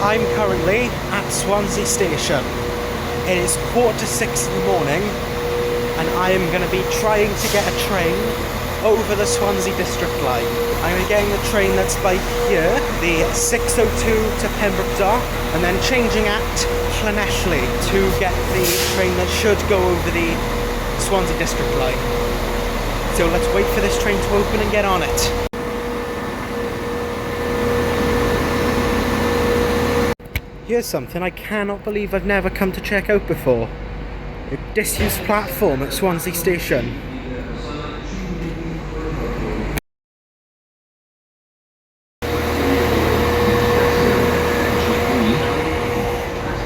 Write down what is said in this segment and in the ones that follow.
I'm currently at Swansea station. It is 6:15 in the morning and I am going to be trying to get a train over the Swansea District line. I'm going to be getting the train that's by here, the 6:02 to Pembroke Dock, and then changing at Llanelli to get the train that should go over the Swansea District line. So let's wait for this train to open and get on it. Here's something I cannot believe I've never come to check out before. A disused platform at Swansea Station.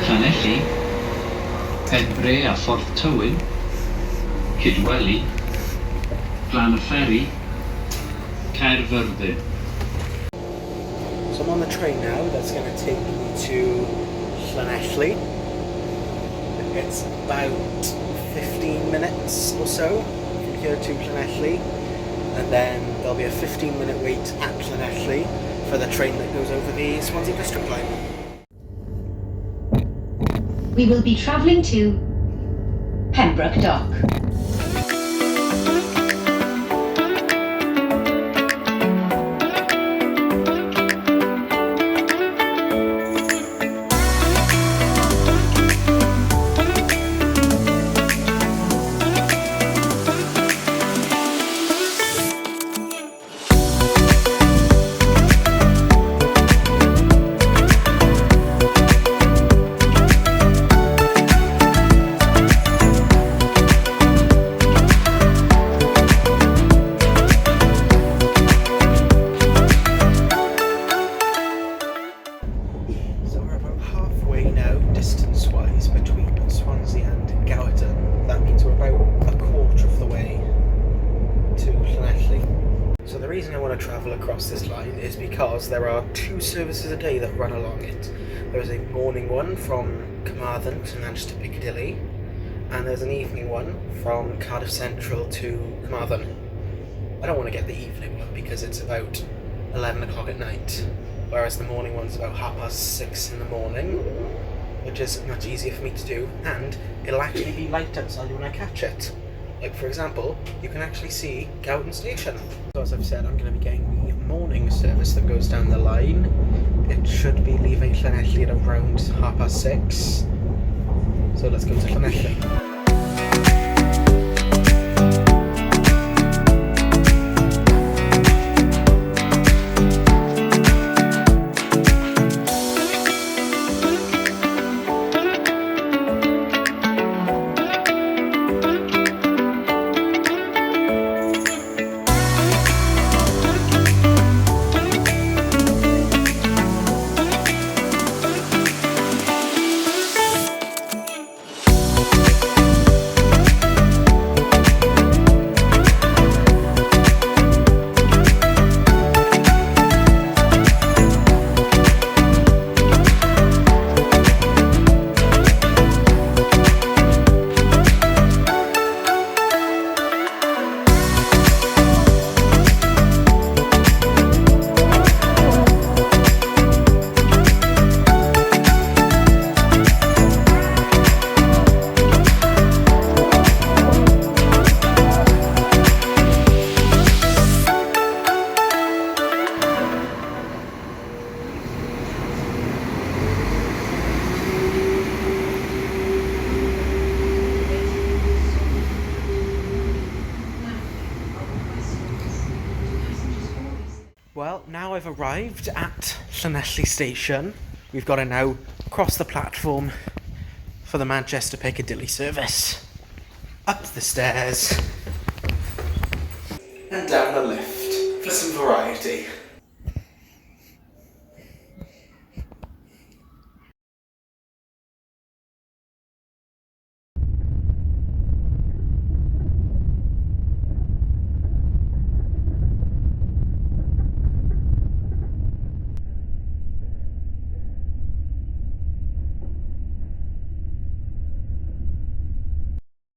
Llanelli, Penbre a Ffordd Tywyn, Cydweli, Glan y Ferry, Caerfyrddin. So I'm on the train now, that's going to take me to Llanelli. It's about 15 minutes or so from here to Llanelli, and then there'll be a 15-minute wait at Llanelli for the train that goes over the Swansea District line. We will be travelling to Pembroke Dock. Distance-wise between Swansea and Gowerton. That means we're about a quarter of the way to Llanelli. So the reason I want to travel across this line is because there are 2 services a day that run along it. There's a morning one from Carmarthen to Manchester Piccadilly, and there's an evening one from Cardiff Central to Carmarthen. I don't want to get the evening one because it's about 11 o'clock at night, whereas the morning one's about 6:30 in the morning, which is much easier for me to do, and it'll actually be light outside when I catch it. Like, for example, you can actually see Gowerton Station. So as I've said, I'm going to be getting the morning service that goes down the line. It should be leaving Llanelli at around 6:30. So let's go to Llanelli. Well, now I've arrived at Llanelli station. We've got to now cross the platform for the Manchester Piccadilly service. Up the stairs and down the lift for some variety.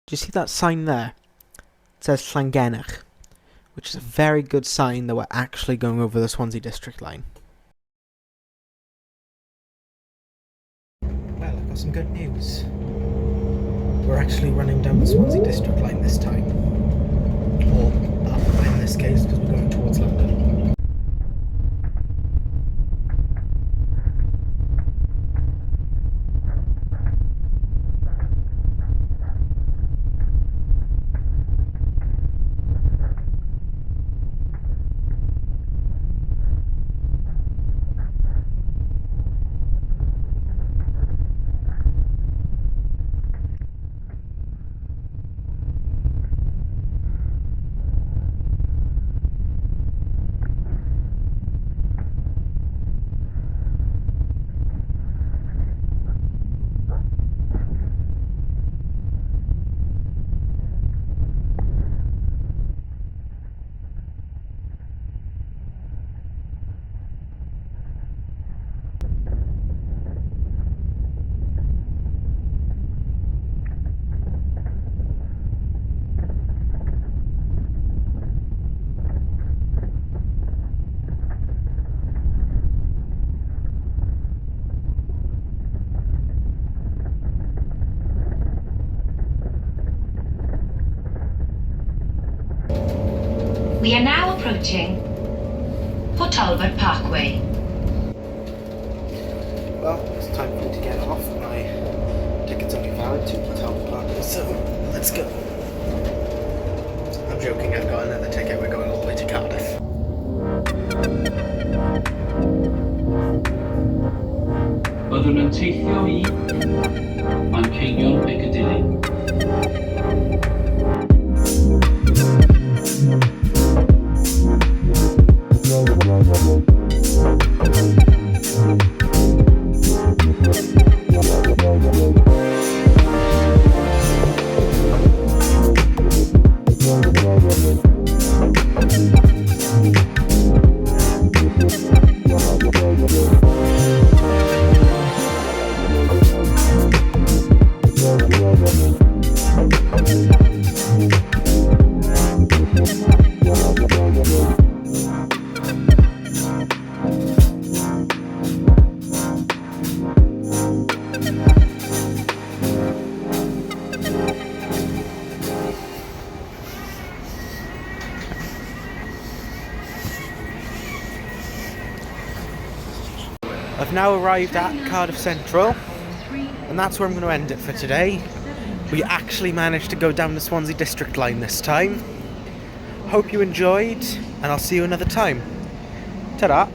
Do you see that sign there? It says Llangenach, which is a very good sign that we're actually going over the Swansea District line. got some good news. We're actually running down the Swansea District line this time. Or up in this case, because we're going towards London. We are now approaching Port Talbot Parkway. Well, it's time for me to get off. My ticket's only valid to Port Talbot Parkway, so let's go. I'm joking, I've got another ticket. We're going all the way to Cardiff. Byddwn yn teithio I Manceinion Piccadilly. I've now arrived at Cardiff Central, and that's where I'm going to end it for today. We actually managed to go down the Swansea District line this time. Hope you enjoyed, and I'll see you another time. Ta-da!